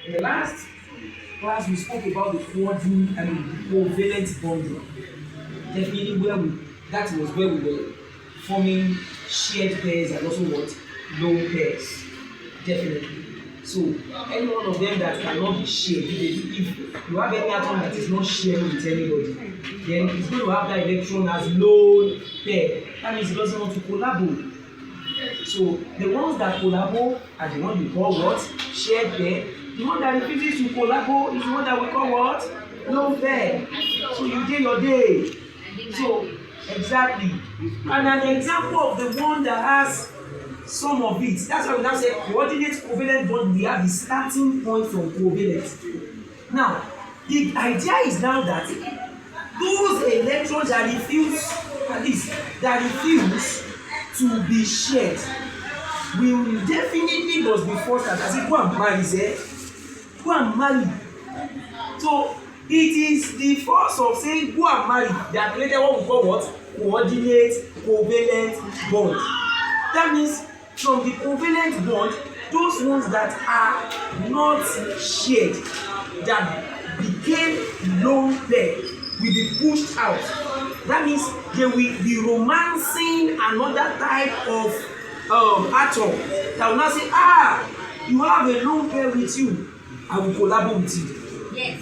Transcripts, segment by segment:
In the last class, we spoke about the covalent bonding. Definitely, that was where we were forming shared pairs and also what lone pairs. Definitely. So any one of them that cannot be shared, if you have any atom that is not sharing with anybody, then it's going to have that electron as lone pair. That means it doesn't want to collaborate. So the ones that collaborate are the ones we call what? Shared pair. The one that refuses to collaborate is the one that we call what? Lone pair. So you do your day. So exactly. And an example of the one that has some of it, that's why we now say coordinate covalent bond, we have the starting point from covalent. Now, the idea is now that those electrons that refuse, at least that refuse to be shared, will definitely must be forced that as if go and marry, say, go and marry. So it is the force of saying go and marry that created what we call what? Coordinate covalent bond. That means from the covalent bond, those ones that are not shared, that became lone pair, will be pushed out. That means they will be romancing another type of atom that will now say, you have a lone pair with you, I will collaborate with you. Yes.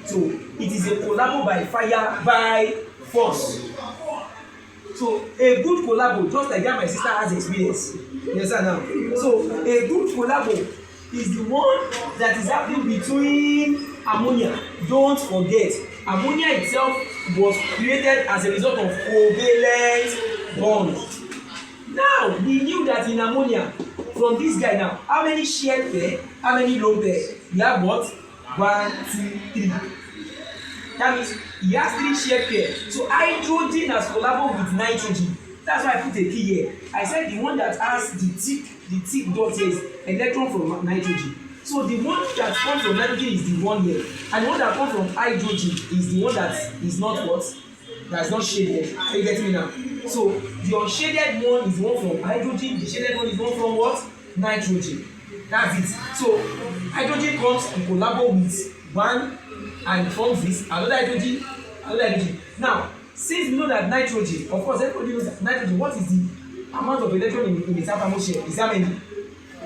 So it is a collabo by fire, by force. So a good collabo, just like that my sister has experience. You understand now? So a good collabo is the one that is happening between ammonia. Don't forget, ammonia itself was created as a result of covalent bond. Now we knew that in ammonia, from this guy now, how many shared pair, how many lone pair? We have what? 1, 2, 3. That means he has 3 shared pairs. So hydrogen has collaborated with nitrogen. That's why I put a key here. I said the one that has the thick dot here is electron from nitrogen. So the one that comes from nitrogen is the one here. And the one that comes from hydrogen is the one that is not what? That is not shaded. Are you getting me now? So the unshaded one is the one from hydrogen, the shaded one is the one from what? Nitrogen. That's it. So hydrogen comes and collaborates with one and forms this, another hydrogen. Now, since we know that nitrogen, of course, everybody knows that nitrogen, what is the amount of electron in its atmosphere? Is how many?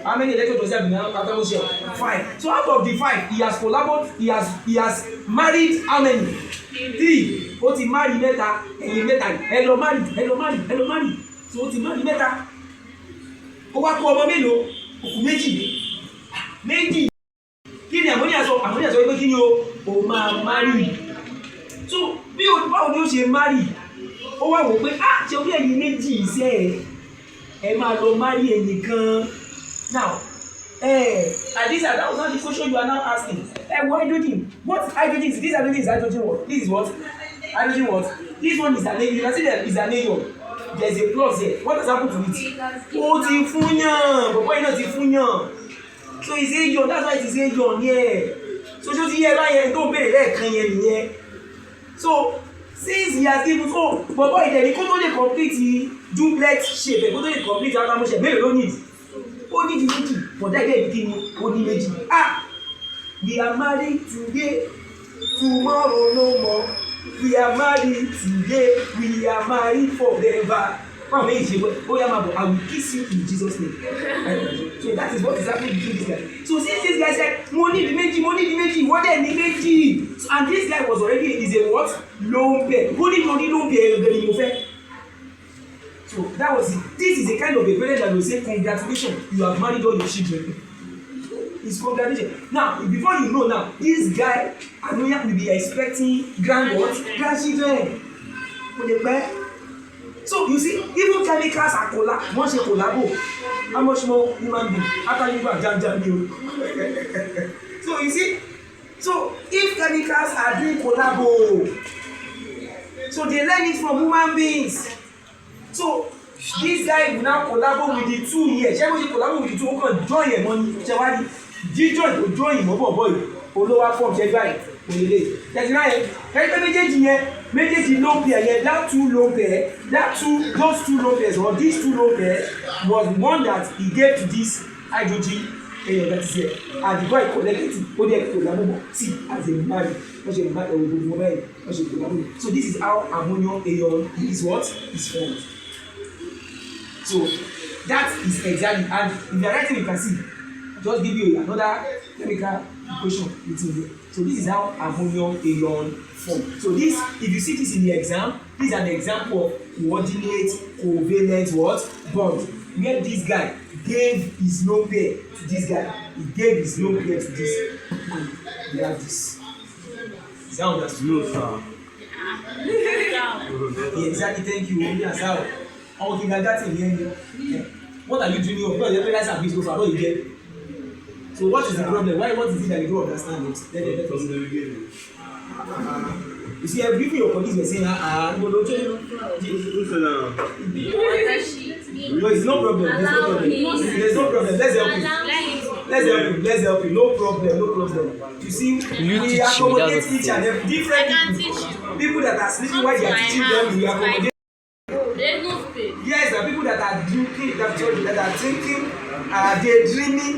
How many electrons does it have in the atmosphere? 5. So out of the 5, he has collaborated, he has married how many? 3. Ó ti marry mẹ́ta, ẹ̀yin mẹ́ta, hello marry. So ó ti marry mẹ́ta. Ó wá kó ọmọ mélòó? Òkú méjì. Kí ni ammonia sọ? Ammonia sọ pé kí ni o máa marry. So bí o báwo ni ó ṣe marry? Ó wá wò pé ṣe orí ẹ̀yin méjì iṣẹ́ ẹ máa lọ marry ẹnìkan. Now and this that was not the question you are now asking. Hydrogen. What hydrogen is? This hydrogen is hydrogen what? This is what? Hydrogen what? This one is an ion. You can see that is an ion. There is a plus here. What has happened to it? Ó ti fún yàn. Bọ̀bọ́ iná ti fún yàn. So it's ion. That's why it is ion here. So ṣó ti yẹ báyẹn tó bèrè lẹ́ẹ̀kan yẹn nìyẹn. So since he has given bọ̀bọ́ ìdẹ̀ni kó tó lè complete duplex shape kó tó lè complete atamọ̀ shape mélòó ló need? Ó ní di méjì. Bọ̀dá ìdẹ̀ ìdí ni ó ní méjì. We are married today, tomorrow no more. We are married today, we are married forever. Báwo méjì ṣe wẹ́? Ó yá máa bọ̀, I will kiss you in Jesus' name. So that is what is happening between this guy. So since this guy said, mo ní di méjì, wọ́n dẹ̀ ní méjì. So and this guy was already is a what? Lone pair. Ó ní lone pair ẹ̀rọ ni mo fẹ́. So that was it. This is a kind of a parent that will say, congratulations, you have married all your children. It's congratulations. Now, before you know now, this guy, Anoya will be expecting grandchildren. So you see, even chemicals are once you collabo, how much more human being? After you go and jam. So you see, so if chemicals are doing collabo, so they learn it from human beings. So this guy will now collaborate with the 2 here. Ṣé mo ṣe collaborate with the 2? Ó kàn join ẹ̀ mọ́ ni. Ṣé wá ní jíjọ́ ìlú join ìmọ̀ bọ̀ yìí? Olówó form ṣe gbà yìí. Òlélẹ̀. Tẹ̀sí náà yẹn. Ẹgbẹ́ méjèèjì lone pair yẹn, that 2 lone pair, those 2 lone pairs or these 2 lone pairs was one that he gave to this hydrogen èèyàn that is here and the boy collect it ó dẹ̀ collabo see as a marry wọ́n ṣe marry gbogbo wọn bẹ́ẹ̀ wọ́n ṣe collabo so this is how ammonium ion is what is formed so that is exactly and if you are writing you can see just give you another chemical equation written there so this is how ammonium ion form so this if you see this in the exam this is an example of coordinate covalent what bond where this guy gave his lone pair to this guy he gave his lone pair to this and we have this is that understood? No sir. Yeah, exactly thank you yes how àwọn kìí gàgà tì yẹn ni what are you doing here because the parents have been so far no you get so what is the problem why what is it that you don't understand it you see every your colleagues were saying no don't change no it's no problem there's no problem let's help you no problem you see we accommodate each and every different people that are sleeping while they are teaching them we accommodate yes the people that are drinking that are drinking daydreaming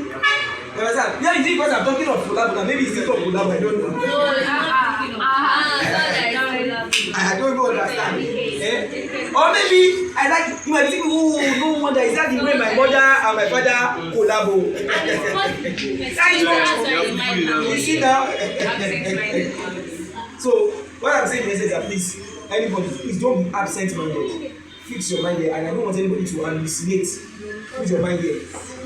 you understand yeah you think because I'm talking of collabo maybe it's still of collabo I don't know I don't even understand or maybe I like you might be thinking oh no wonder is that the way my mother and my father collabo you see now so what I'm saying is that please anybody please don't be absent-minded fix your mind there and I don't want anybody to hallucinate with your mind there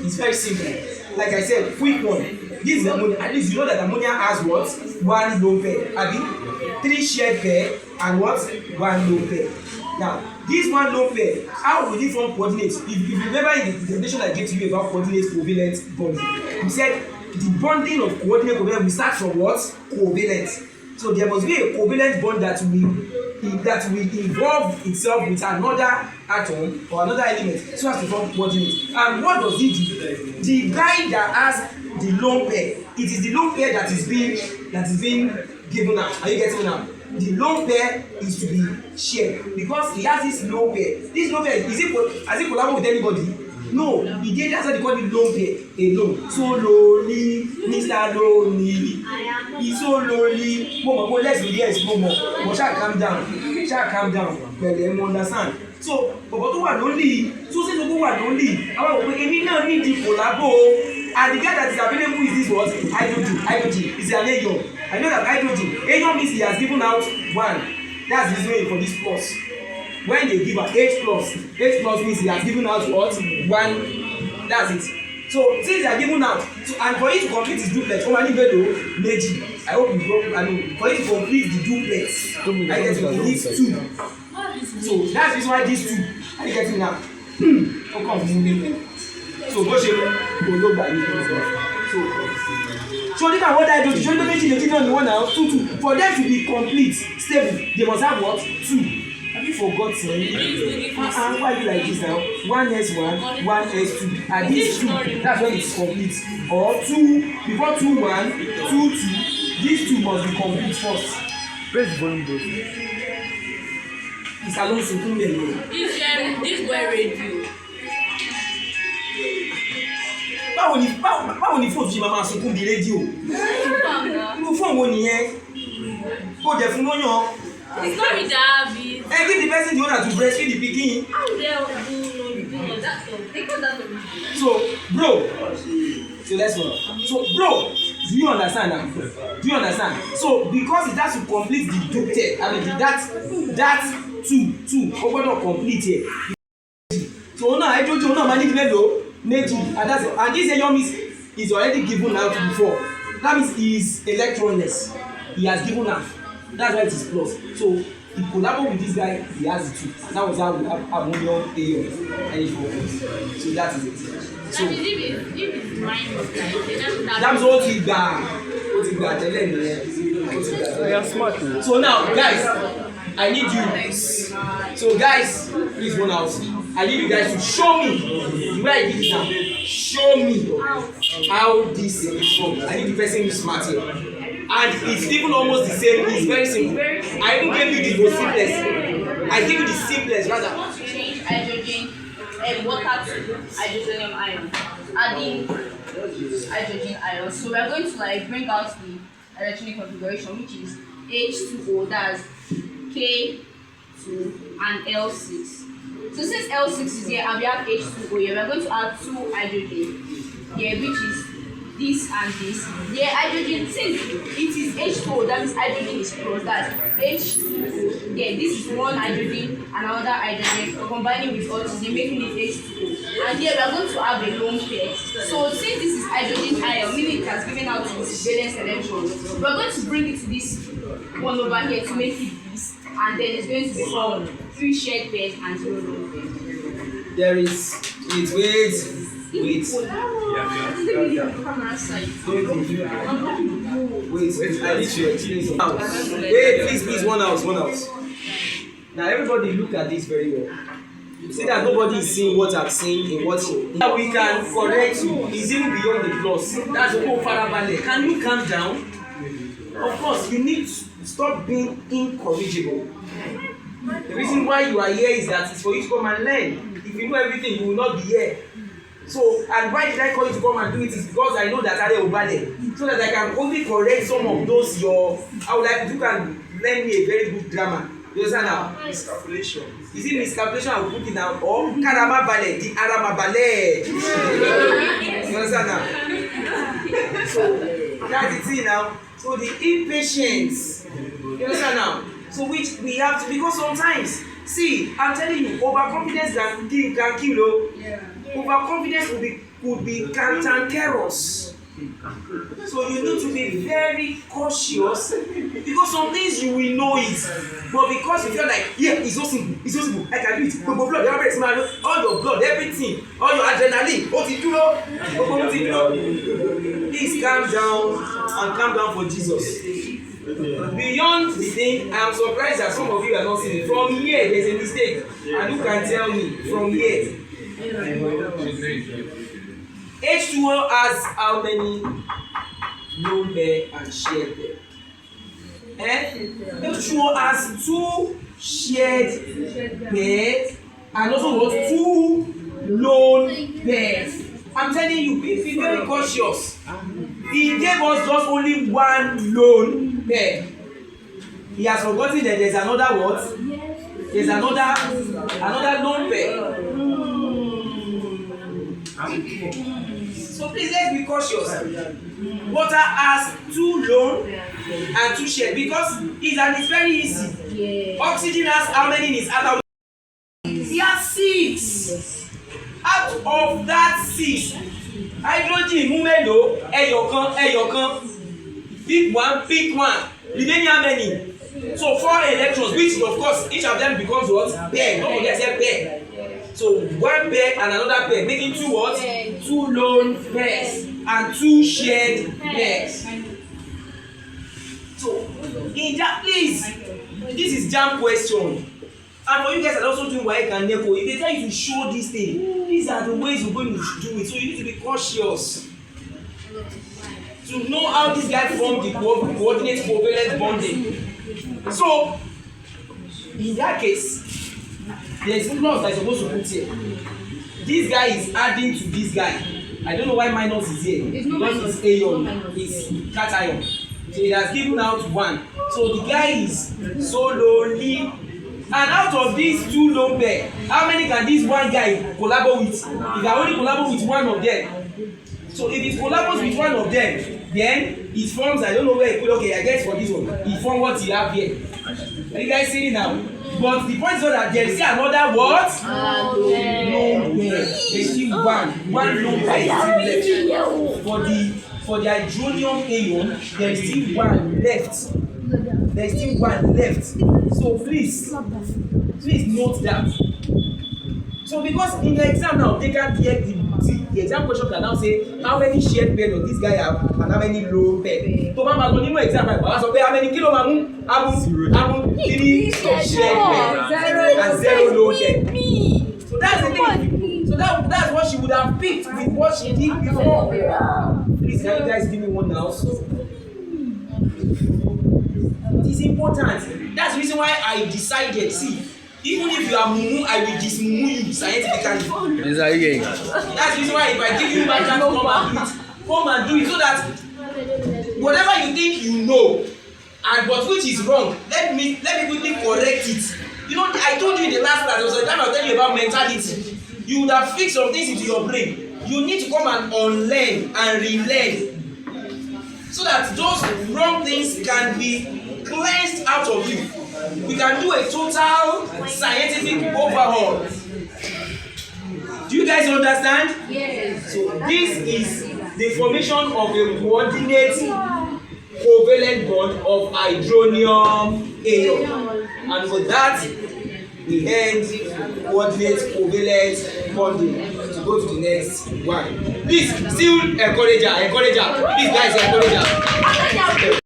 it's very simple like I said quick one this is ammonia at least you know that ammonia has what one lone pair abi 3 shared pair and what one lone pair now this one lone pair how will it form coordinates if you remember in the definition I gave to you about coordinate covalent bonding we said the bonding of coordinate covalent will start from what covalent so there must be a covalent bond that will involve itself with another atom or another element so as to form coordinate and what does it do the guy that has the lone pair it is the lone pair that is being given out are you getting me now the lone pair is to be shared because he has this lone pair is it has it collabo with anybody no he dey that's why they call it lone pair alone so lonely Mr. Lonely he so lonely mo let's be there mo ṣá calm down pẹ̀lẹ́ mo understand so bọ̀bọ̀ tó wà lonely so ṣé tó wà lonely àwọn òpin èmi náà ní di collabo and the guy that is available is this what hydrogen is an ion I know that hydrogen means he has given out one that's his way for this plus when they give am H plus means he has given out what one that's it so since they are given out so and for it to complete his duplex o ma ní gbèdò méjì I hope you go I mean for it to complete the duplex I get it needs 2 so that's the reason why these 2 I get it now o come fún mi so bó ṣe kò ló gbà ní so nígbà wọ́n dá ẹjọ́ ṣe ní méjì náà ni wọ́n náà 2 for them to be complete stable they must have what 2 have you forgotten why you like this now 1s1 1s2 and this 2 that's when it's complete or 2 before 2 1 2 2 these 2 must be complete first. Where's the volume bro? It's alone sunkún lè lò. This boy radio. báwo ni fóònù ṣe máa sunkún di rédíò irú fóònù wo nìyẹn kó jẹ fún lóyún. It's not with David. Give the person the honor to breastfeed the pikin. How dare you do that? They call that. So bro so let's go so bro do you understand now so because it has to complete the duplex I mean that two o gbọ́dọ̀ complete here so now hydrogen náà máa ní mélòó méjì and this ion is already given out before that means he is electronless he has given out that's why it is plus so he collabo with this guy he has the 2 that was how we have ammonium ion so that is it so that means ó ti gbà tẹ́lẹ̀ nìyẹn so now guys I need you so guys please one out I need you guys to show me the way I did it now show me how this is formed I need the person who is smart here and it's even almost the same it's very simple I even gave you the most simplest I give you the simplest rather Change hydrogen and water to hydrogenium ion adding hydrogen ions. So we are going to like bring out the electronic configuration, which is H2O, that's K2 and L6. So since L6 is here and we have H2O here, we are going to add 2 hydrogen here, which is this and this. Yeah, hydrogen, since it is H2O, that means hydrogen is plus, that's H2O. Yeah, this is one hydrogen and another hydrogen combining with oxygen, making it H2O. And here we are going to have a lone pair. So since this is hydrogen ion, meaning it has given out its valence electrons, we are going to bring it to this one over here to make it this, and then it's going to become 3 shared pairs and 0 lone pairs. There is wait. Wait, I need to explain something. Wait, please, one house. Now everybody look at this very well. You see that nobody is seeing what I'm saying in what now we can correct you. Is even beyond the plus. That's the whole farabale. Can you calm down? Of course, you need to stop being incorrigible. The reason why you are here is that it's for you to come and learn. If you know everything, you will not be here. So, and why did I call you to come and do it is because I know that Are Obale, so that I can only correct some of those I would like you can lend me a very good grammar. You understand now? Miscalculation. Is it miscalculation? I will put it down. Or Karama Bale, the Arama Bale. You understand now? So that's the thing now. So the impatience. You understand now? So which we have to, because sometimes, see, I'm telling you, overconfidence can kill. Yeah. Overconfidence could be cantankerous. So you need to be very cautious, because some things you will know it, but because you feel like, yeah, it's so simple, I can do it. All your blood, everything, all your adrenaline, please calm down and calm down for Jesus. Beyond the thing, I am surprised that some of you are not seeing it. From here, there's a mistake, and you can tell me from here. H2O has how many lone pair and shared pair? H2O has 2 shared pairs and also what? 2 lone pairs. I'm telling you, be very cautious. He gave us just only 1 lone pair. He has forgotten that there's another what? There's another lone pair. So please, let's be cautious. Water has 2 lone and 2 shared, because it's very easy. Oxygen has how many in its other? He has 6. Out of that 6, hydrogen mú mélòó? Ẹyọ̀kan. Pick one. Remaining how many? So 4 electrons, which of course each of them becomes what? Pair. Don't forget to say pair. So 1 pair and another pair, making 2 what? 2 lone pairs and 2 shared pairs. So in that, please, this is jam question. And for you guys that also doing WAEC and NECO, if they tell you to show this thing, these are the ways we're going to do it. So you need to be cautious to know how this guy formed the coordinate covalent bonding. So in that case, there is plus that is supposed to put here. This guy is adding to this guy. I don't know why minus is here. Because it's ion, it's cation. So it has given out 1. So the guy is so lonely. And out of these 2 lone pair, how many can this one guy collaborate with? He can only collaborate with 1 of them. So if it collaborates with 1 of them, then it forms, I don't know where he put, okay, I guess for this one, it forms what he have here. Are you guys seeing it now? But the point is that there is still another what? Lone pair. There's still one lone pair is still left. For the hydronium ion, there is still 1 left. There is still 1 left. So please note that. So because in the exam now, they can get the exam question can now say how many shared pair does this guy have and how many lone pair. So mama go nínú exam right, baba sọ pé how many kilo ma mú? Amu 3 shared pair and 0 lone pair. So that's the thing. So that's what she would have picked with what she did before. Please, can you guys give me one now? It is important. That's the reason why I decided, see, even if you are mumu, I will dismumu you scientifically. That's the reason why if I give you my chance to come and do it, come and do it so that whatever you think you know and but which is wrong, let me quickly correct it. You know, I told you in the last class, there was a time I was telling you about mentality. You would have fixed some things into your brain. You need to come and unlearn and relearn so that those wrong things can be cleansed out of you. We can do a total scientific overhaul. Do you guys understand? Yes. So this is the formation of a coordinate covalent bond of hydronium ion. And for that, we end coordinate covalent bonding. To go to the next one. Please still encourage her. Please guys, encourage her.